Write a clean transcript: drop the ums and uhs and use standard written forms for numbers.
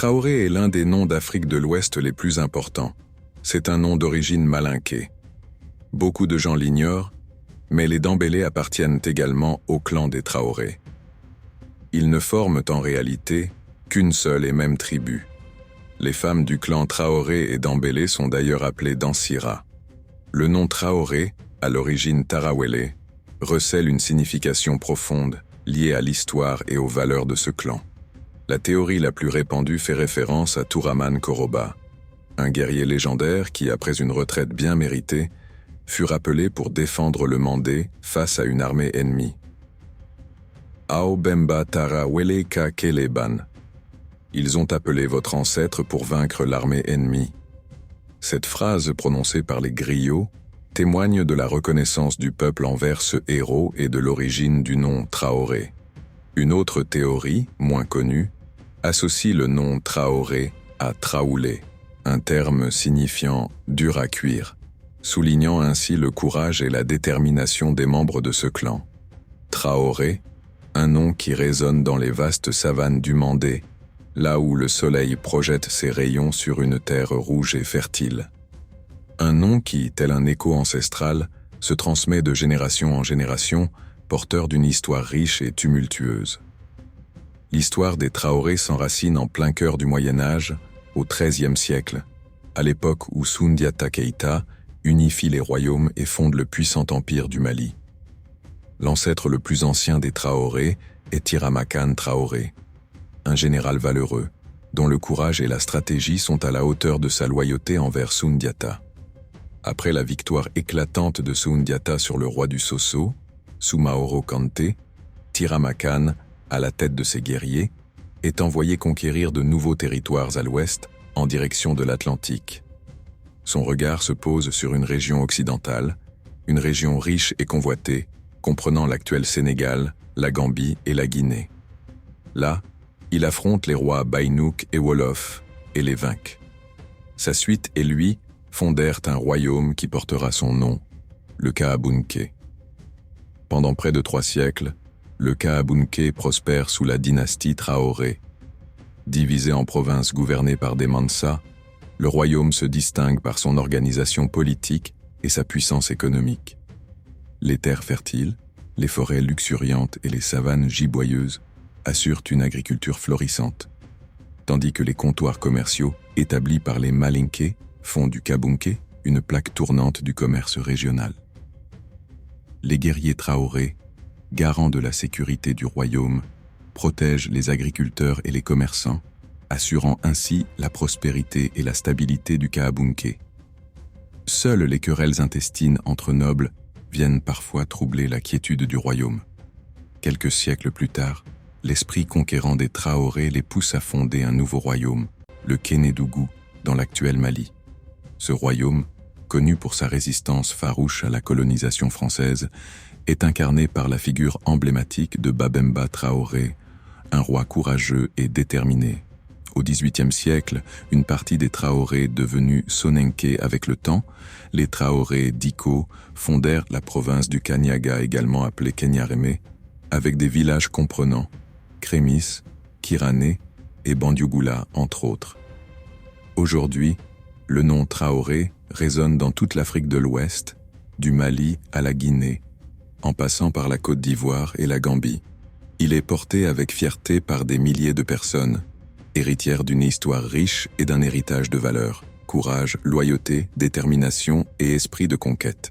Traoré est l'un des noms d'Afrique de l'Ouest les plus importants. C'est un nom d'origine malinké. Beaucoup de gens l'ignorent, mais les Dembélé appartiennent également au clan des Traoré. Ils ne forment en réalité qu'une seule et même tribu. Les femmes du clan Traoré et Dembélé sont d'ailleurs appelées Dansira. Le nom Traoré, à l'origine Tarawele, recèle une signification profonde liée à l'histoire et aux valeurs de ce clan. La théorie la plus répandue fait référence à Touraman Koroba, un guerrier légendaire qui, après une retraite bien méritée, fut rappelé pour défendre le Mandé face à une armée ennemie. Ao Bemba Tara Wele Ka Keleban. Ils ont appelé votre ancêtre pour vaincre l'armée ennemie. Cette phrase prononcée par les griots témoigne de la reconnaissance du peuple envers ce héros et de l'origine du nom Traoré. Une autre théorie, moins connue, associe le nom Traoré à Traoulé, un terme signifiant « dur à cuire », soulignant ainsi le courage et la détermination des membres de ce clan. Traoré, un nom qui résonne dans les vastes savanes du Mandé, là où le soleil projette ses rayons sur une terre rouge et fertile. Un nom qui, tel un écho ancestral, se transmet de génération en génération, porteur d'une histoire riche et tumultueuse. L'histoire des Traoré s'enracine en plein cœur du Moyen-Âge, au XIIIe siècle, à l'époque où Soundiata Keïta unifie les royaumes et fonde le puissant empire du Mali. L'ancêtre le plus ancien des Traoré est Tiramakan Traoré, un général valeureux, dont le courage et la stratégie sont à la hauteur de sa loyauté envers Soundiata. Après la victoire éclatante de Soundiata sur le roi du Sosso, Soumaoro Kanté, Tiramakan, à la tête de ses guerriers, est envoyé conquérir de nouveaux territoires à l'ouest, en direction de l'Atlantique. Son regard se pose sur une région occidentale, une région riche et convoitée, comprenant l'actuel Sénégal, la Gambie et la Guinée. Là, il affronte les rois Baïnouk et Wolof et les vainc. Sa suite et lui fondèrent un royaume qui portera son nom, le Kaabunké. Pendant près de 3 siècles, le Kaabunké prospère sous la dynastie Traoré. Divisé en provinces gouvernées par des Mansa, le royaume se distingue par son organisation politique et sa puissance économique. Les terres fertiles, les forêts luxuriantes et les savanes giboyeuses assurent une agriculture florissante, tandis que les comptoirs commerciaux établis par les Malinké font du Kabunké une plaque tournante du commerce régional. Les guerriers Traoré, garants de la sécurité du royaume, protègent les agriculteurs et les commerçants, assurant ainsi la prospérité et la stabilité du Kaabunké. Seules les querelles intestines entre nobles viennent parfois troubler la quiétude du royaume. Quelques siècles plus tard, l'esprit conquérant des Traoré les pousse à fonder un nouveau royaume, le Kénédougou, dans l'actuel Mali. Ce royaume, connu pour sa résistance farouche à la colonisation française, est incarné par la figure emblématique de Babemba Traoré, un roi courageux et déterminé. Au XVIIIe siècle, une partie des Traoré devenus Sonenké avec le temps, les Traoré d'Iko fondèrent la province du Kanyaga, également appelée Kenyareme, avec des villages comprenant Crémis, Kirané et Bandiougoula, entre autres. Aujourd'hui, le nom Traoré résonne dans toute l'Afrique de l'Ouest, du Mali à la Guinée, en passant par la Côte d'Ivoire et la Gambie. Il est porté avec fierté par des milliers de personnes, héritières d'une histoire riche et d'un héritage de valeurs, courage, loyauté, détermination et esprit de conquête.